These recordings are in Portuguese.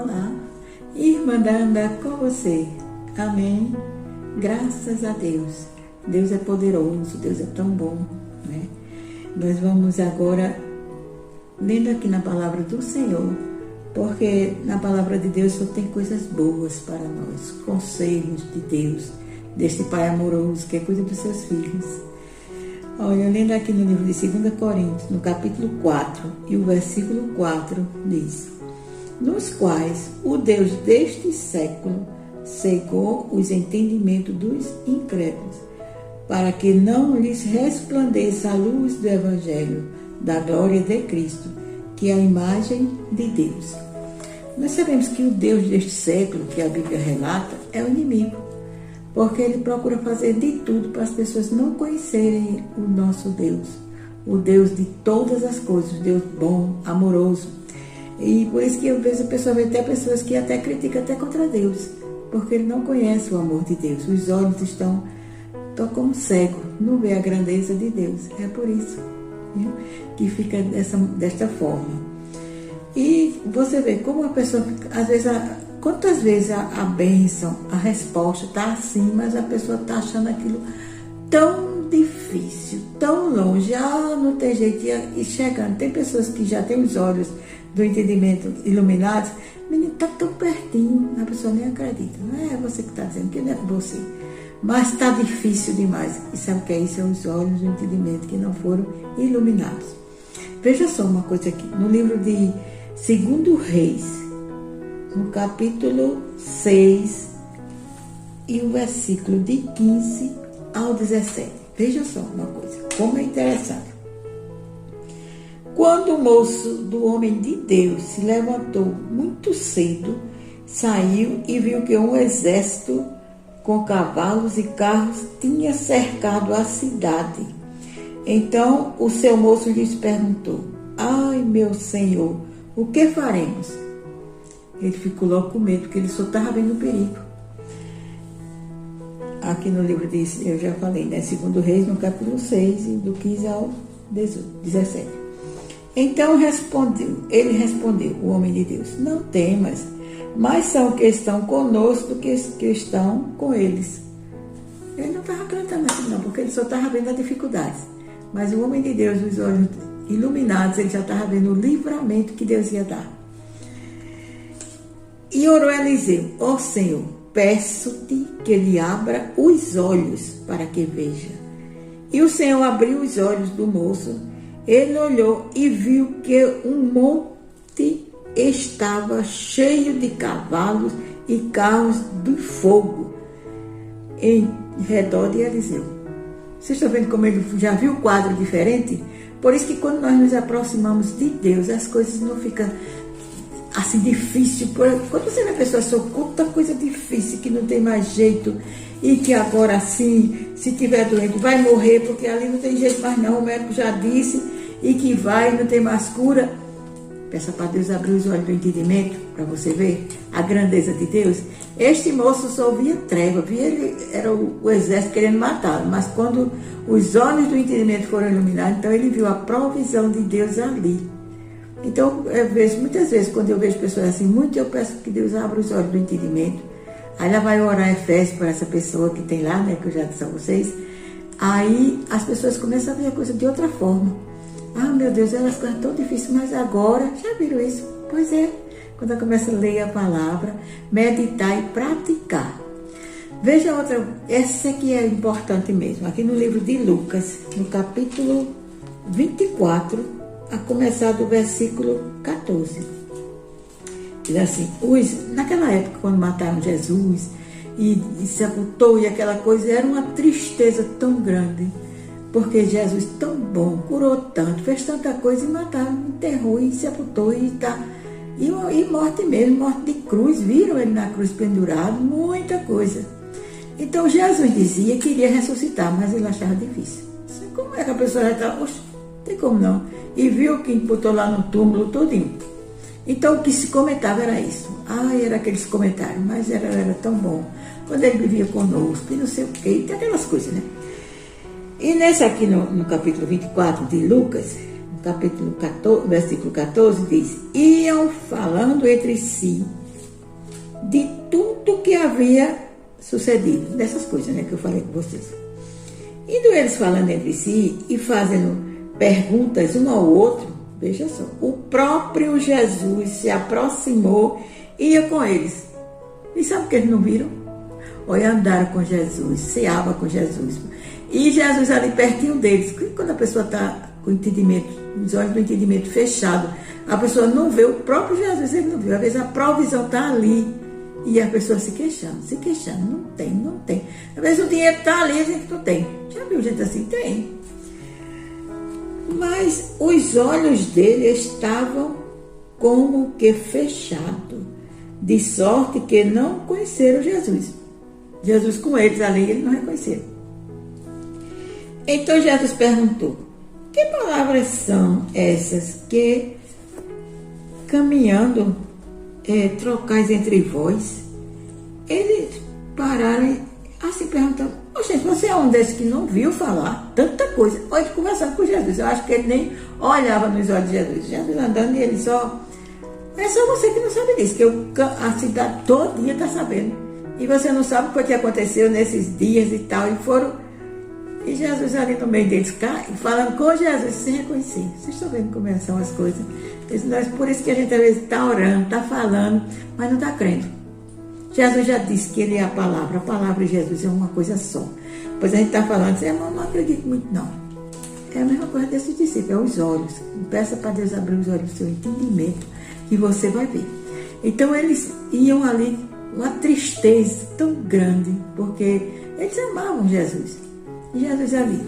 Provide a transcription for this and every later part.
Olá, irmã Danda com você. Amém. Graças a Deus. Deus é poderoso, Deus é tão bom, né? Nós vamos agora lendo aqui na palavra do Senhor, porque na palavra de Deus só tem coisas boas para nós, conselhos de Deus, deste Pai amoroso que cuida dos seus filhos. Olha, lendo aqui no livro de 2 Coríntios, no capítulo 4, e o versículo 4 diz: nos quais o Deus deste século cegou os entendimentos dos incrédulos, para que não lhes resplandeça a luz do Evangelho, da glória de Cristo, que é a imagem de Deus. Nós sabemos que o Deus deste século, que a Bíblia relata, é o inimigo, porque ele procura fazer de tudo para as pessoas não conhecerem o nosso Deus, o Deus de todas as coisas, o Deus bom, amoroso. E por isso que eu vejo a pessoa, vê até pessoas que até criticam até contra Deus, porque ele não conhece o amor de Deus, os olhos estão como cegos, não vê a grandeza de Deus. É por isso, viu, que fica desta forma. E você vê como a pessoa, às vezes, quantas vezes a bênção, a resposta está assim, mas a pessoa está achando aquilo tão difícil, tão longe, não tem jeito, e chegando. Tem pessoas que já têm os olhos do entendimento iluminados, menino, está tão pertinho, a pessoa nem acredita. Não é você que está dizendo, que não é com você. Mas está difícil demais. E sabe o que é isso? São os olhos do entendimento que não foram iluminados. Veja só uma coisa aqui, no livro de 2 Reis, no capítulo 6, e o versículo de 15 ao 17. Veja só uma coisa, como é interessante. Quando o moço do homem de Deus se levantou muito cedo, saiu e viu que um exército com cavalos e carros tinha cercado a cidade. Então o seu moço lhes perguntou: ai, meu senhor, o que faremos? Ele ficou logo com medo, porque ele só estava vendo o perigo. Aqui no livro diz, eu já falei, né? 2 Reis, no capítulo 6, do 15 ao 17. Então ele respondeu, o homem de Deus: não temas, mas são que estão conosco do que estão com eles. Ele não estava cantando assim não, porque ele só estava vendo as dificuldades. Mas o homem de Deus, os olhos iluminados, ele já estava vendo o livramento que Deus ia dar. E orou Eliseu: ó Senhor, peço-te que lhe abra os olhos para que veja. E o Senhor abriu os olhos do moço. Ele olhou e viu que um monte estava cheio de cavalos e carros de fogo em redor de Eliseu. Vocês estão vendo como ele já viu o quadro diferente? Por isso que quando nós nos aproximamos de Deus, as coisas não ficam assim difícil. Quando você vê a pessoa só conta coisa difícil, que não tem mais jeito, e que agora assim, se tiver doente, vai morrer, porque ali não tem jeito mais não, o médico já disse, e que vai, não tem mais cura. Peça para Deus abrir os olhos do entendimento, para você ver a grandeza de Deus. Este moço só via treva, era o exército querendo matá-lo, mas quando os olhos do entendimento foram iluminados, então ele viu a provisão de Deus ali. Então, muitas vezes, quando eu vejo pessoas assim, eu peço que Deus abra os olhos do entendimento. Aí ela vai orar Efésios para essa pessoa que tem lá, né, que eu já disse a vocês. Aí as pessoas começam a ver a coisa de outra forma. Ah, meu Deus, elas ficam tão difíceis, mas agora, já viram isso? Pois é, quando ela começa a ler a palavra, meditar e praticar. Veja outra, essa aqui é importante mesmo. Aqui no livro de Lucas, no capítulo 24, a começar do versículo 14. Diz assim: naquela época, quando mataram Jesus e sepultou e aquela coisa, era uma tristeza tão grande, porque Jesus tão bom, curou tanto, fez tanta coisa, e mataram, enterrou e sepultou, e morte mesmo, morte de cruz, viram ele na cruz pendurado, muita coisa. Então Jesus dizia que iria ressuscitar, mas ele achava difícil. Como é que a pessoa já está? Oxe, não tem como não. E viu que botou lá no túmulo tudinho. Então o que se comentava era isso. Era aqueles comentários, mas era tão bom. Quando ele vivia conosco, e não sei o quê, e aquelas coisas, né? E nesse aqui no capítulo 24 de Lucas, no capítulo 14, versículo 14, diz: iam falando entre si de tudo que havia sucedido, dessas coisas, né, que eu falei com vocês. Indo eles falando entre si e fazendo perguntas um ao outro, veja só, o próprio Jesus se aproximou e ia com eles. E sabe o que eles não viram? Olha, andaram com Jesus, ceava com Jesus. E Jesus ali pertinho deles. Quando a pessoa está com o entendimento, os olhos do entendimento fechado, a pessoa não vê o próprio Jesus, ele não viu. Às vezes a provisão está ali e a pessoa se queixando, não tem. Às vezes o dinheiro está ali e a gente não tem. Já viu gente assim? Tem. Mas os olhos dele estavam como que fechados, de sorte que não conheceram Jesus. Jesus com eles ali, eles não reconheceram. Então Jesus perguntou: que palavras são essas que, caminhando, trocais entre vós? Eles pararam assim perguntando: gente, você é um desses que não viu falar tanta coisa? Olha, conversando com Jesus. Eu acho que ele nem olhava nos olhos de Jesus. Jesus andando e ele só... É só você que não sabe disso, que a cidade todinha está sabendo. E você não sabe o que aconteceu nesses dias e tal. E Jesus ali no meio deles, falando com Jesus sem reconhecer. Vocês estão vendo como são as coisas? Por isso que a gente às vezes está orando, está falando, mas não está crendo. Jesus já disse que ele é a palavra de Jesus é uma coisa só. Pois a gente está falando, eu não acredito muito não. É a mesma coisa desses discípulos, é os olhos. Peça para Deus abrir os olhos do seu entendimento, que você vai ver. Então eles iam ali, uma tristeza tão grande, porque eles amavam Jesus. E Jesus ali.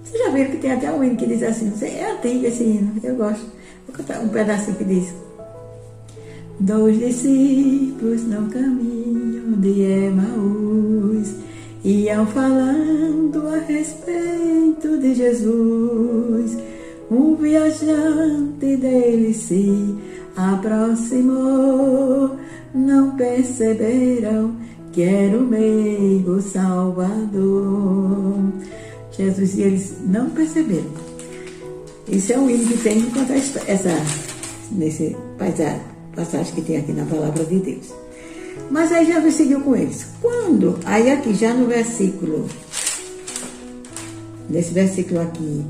Vocês já viram que tem até um hino que diz assim, é antigo esse hino, eu gosto. Vou cantar um pedacinho que diz: 2 discípulos no caminho de Emaús iam falando a respeito de Jesus. Um viajante dele se aproximou, não perceberam que era o meigo Salvador. Jesus e eles não perceberam. Isso é um hino que tem que contar nesse passagem que tem aqui na palavra de Deus. Mas aí Jesus seguiu com eles. Quando? Aí aqui já no versículo, nesse versículo aqui,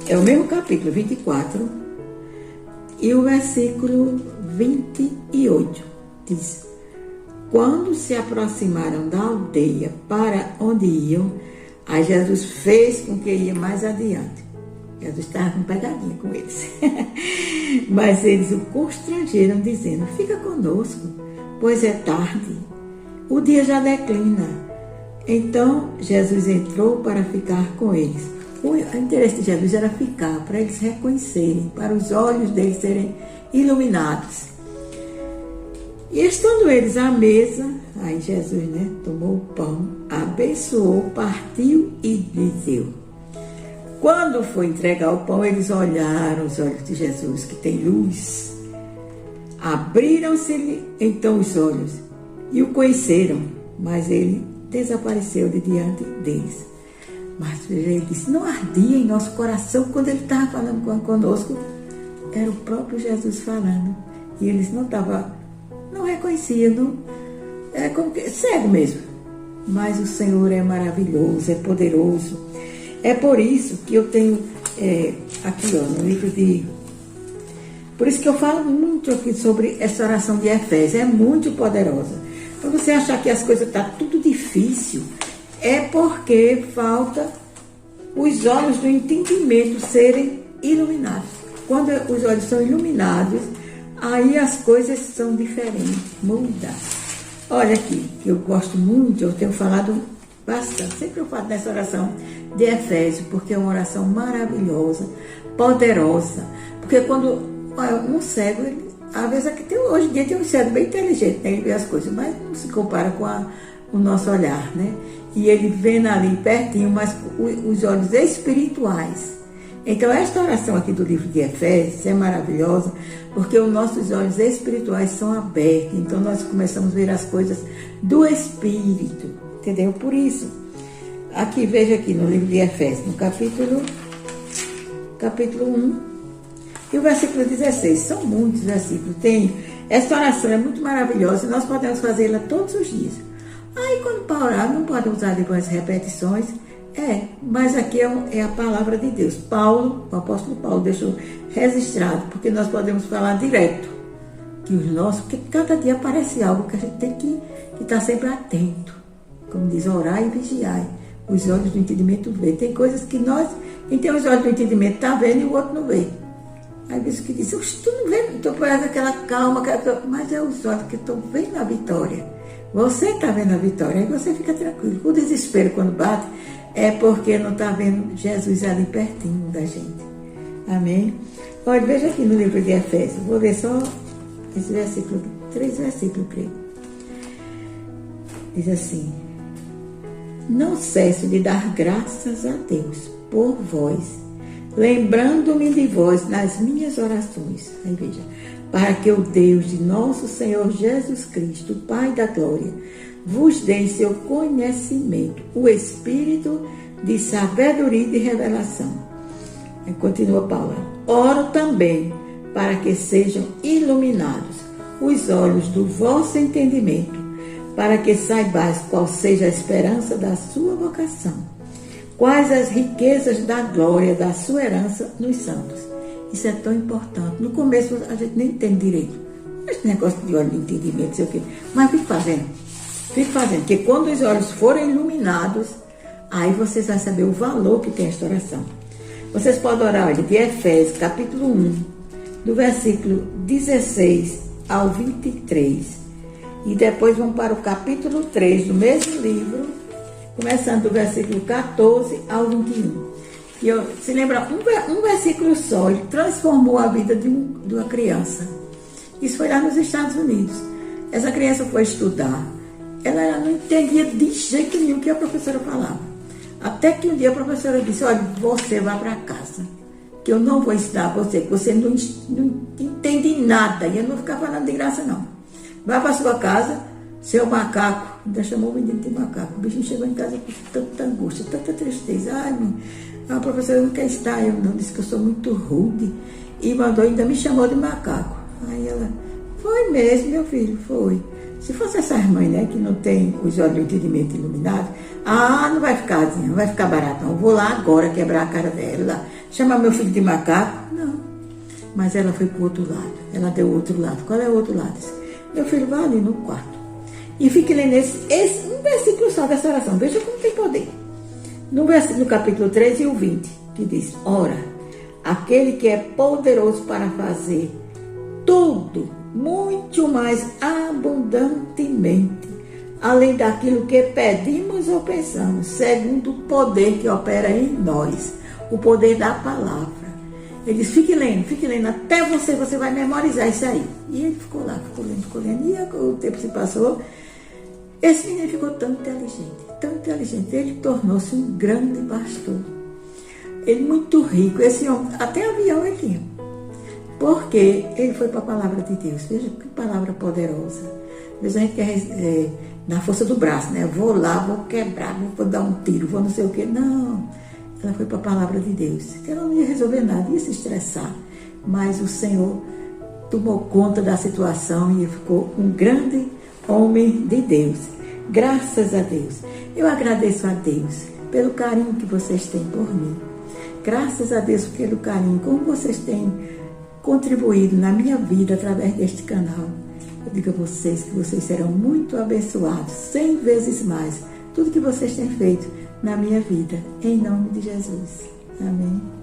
é o mesmo capítulo 24, e o versículo 28 diz: quando se aproximaram da aldeia para onde iam, aí Jesus fez com que ia mais adiante. Jesus estava com pegadinha com eles. Mas eles o constrangeram, dizendo: fica conosco, pois é tarde, o dia já declina. Então Jesus entrou para ficar com eles. O interesse de Jesus era ficar, para eles reconhecerem, para os olhos deles serem iluminados. E estando eles à mesa, aí Jesus, tomou o pão, abençoou, partiu e lhes deu. Quando foi entregar o pão, eles olharam os olhos de Jesus, que tem luz. Abriram-se-lhe então os olhos e o conheceram, mas ele desapareceu de diante deles. Mas ele disse: não ardia em nosso coração quando ele estava falando conosco? Era o próprio Jesus falando. E eles não reconheciam, era como que cego mesmo. Mas o Senhor é maravilhoso, é poderoso. É por isso que eu tenho aqui no livro de... Por isso que eu falo muito aqui sobre essa oração de Efésios. É muito poderosa. Para você achar que as coisas estão tudo difícil, é porque falta os olhos do entendimento serem iluminados. Quando os olhos são iluminados, aí as coisas são diferentes, mudam. Olha aqui, que eu gosto muito, eu tenho falado bastante. Sempre eu falo nessa oração de Efésios, porque é uma oração maravilhosa, poderosa. Porque quando um cego, às vezes aqui hoje em dia tem um cego bem inteligente, ele vê as coisas, mas não se compara com o nosso olhar, E ele vendo ali pertinho, mas os olhos espirituais. Então, esta oração aqui do livro de Efésios é maravilhosa, porque os nossos olhos espirituais são abertos. Então, nós começamos a ver as coisas do Espírito, entendeu? Por isso, aqui, veja aqui no livro de Efésios, no capítulo 1, e o versículo 16. São muitos versículos. Tem Essa oração é muito maravilhosa e nós podemos fazê-la todos os dias. Aí, quando para orar, não pode usar depois repetições. Mas aqui é a palavra de Deus. Paulo, o apóstolo Paulo, deixou registrado, porque nós podemos falar direto. Porque cada dia aparece algo que a gente tem que estar sempre atento. Como diz, orar e vigiar. Os olhos do entendimento vê. Tem coisas que quem tem os olhos do entendimento está vendo e o outro não vê. Aí vezes que diz, tu não vê, tu faz aquela calma, mas é os olhos que estão vendo a vitória. Você está vendo a vitória, aí você fica tranquilo. O desespero quando bate é porque não está vendo Jesus ali pertinho da gente. Amém? Olha, veja aqui no livro de Efésios, vou ver só esse versículo, 3 versículos, creio. Diz assim: não cesso de dar graças a Deus por vós, lembrando-me de vós nas minhas orações. Aí veja, para que o Deus de nosso Senhor Jesus Cristo, Pai da glória, vos dê em seu conhecimento o espírito de sabedoria e de revelação. Aí continua Paulo. Oro também para que sejam iluminados os olhos do vosso entendimento, para que saibais qual seja a esperança da sua vocação, quais as riquezas da glória da sua herança nos santos. Isso é tão importante. No começo a gente nem entende direito. Esse negócio de olho de entendimento, sei o quê. Mas fique fazendo. Porque quando os olhos forem iluminados, aí vocês vão saber o valor que tem esta oração. Vocês podem orar, olha, de Efésios, capítulo 1, do versículo 16 ao 23. E depois vamos para o capítulo 3 do mesmo livro, começando do versículo 14 ao 21. E se lembra, um versículo só, ele transformou a vida de uma criança. Isso foi lá nos Estados Unidos. Essa criança foi estudar. Ela não entendia de jeito nenhum o que a professora falava. Até que um dia a professora disse, olha, você vai para casa, que eu não vou ensinar você, que você não entende nada. E eu não vou ficar falando de graça, não. Vai para sua casa, seu macaco, ainda chamou o menino de macaco. O bichinho chegou em casa com tanta angústia, tanta tristeza. Ai, a professora não quer estar, eu não, disse que eu sou muito rude. E mandou, ainda me chamou de macaco. Aí ela, foi mesmo, meu filho, foi. Se fosse essas mães, né, que não tem os olhos do entendimento iluminados, não vai ficar assim, não vai ficar barato, não. Eu vou lá agora quebrar a cara dela, chamar meu filho de macaco. Não. Mas ela foi para o outro lado, ela deu o outro lado. Qual é o outro lado? Disse, meu filho, vai ali no quarto. E fique lendo um versículo só dessa oração. Veja como tem poder. No capítulo 3 e o 20, que diz, ora, aquele que é poderoso para fazer tudo, muito mais abundantemente, além daquilo que pedimos ou pensamos, segundo o poder que opera em nós, o poder da palavra. Ele diz, fique lendo, até você vai memorizar isso aí. E ele ficou lá, ficou lendo, e o tempo se passou. Esse menino ficou tão inteligente, ele tornou-se um grande pastor. Ele muito rico, esse homem, até avião ele tinha. Porque ele foi para a palavra de Deus. Veja que palavra poderosa. Às vezes a gente quer na força do braço, né? Vou lá, vou quebrar, vou dar um tiro, vou não sei o quê. Não, ela foi para a palavra de Deus. Ela não ia resolver nada, ia se estressar. Mas o Senhor tomou conta da situação e ficou um grande homem de Deus. Graças a Deus. Eu agradeço a Deus pelo carinho que vocês têm por mim. Graças a Deus pelo carinho, como vocês têm contribuído na minha vida através deste canal. Eu digo a vocês que vocês serão muito abençoados, 100 vezes mais, tudo que vocês têm feito na minha vida, em nome de Jesus. Amém.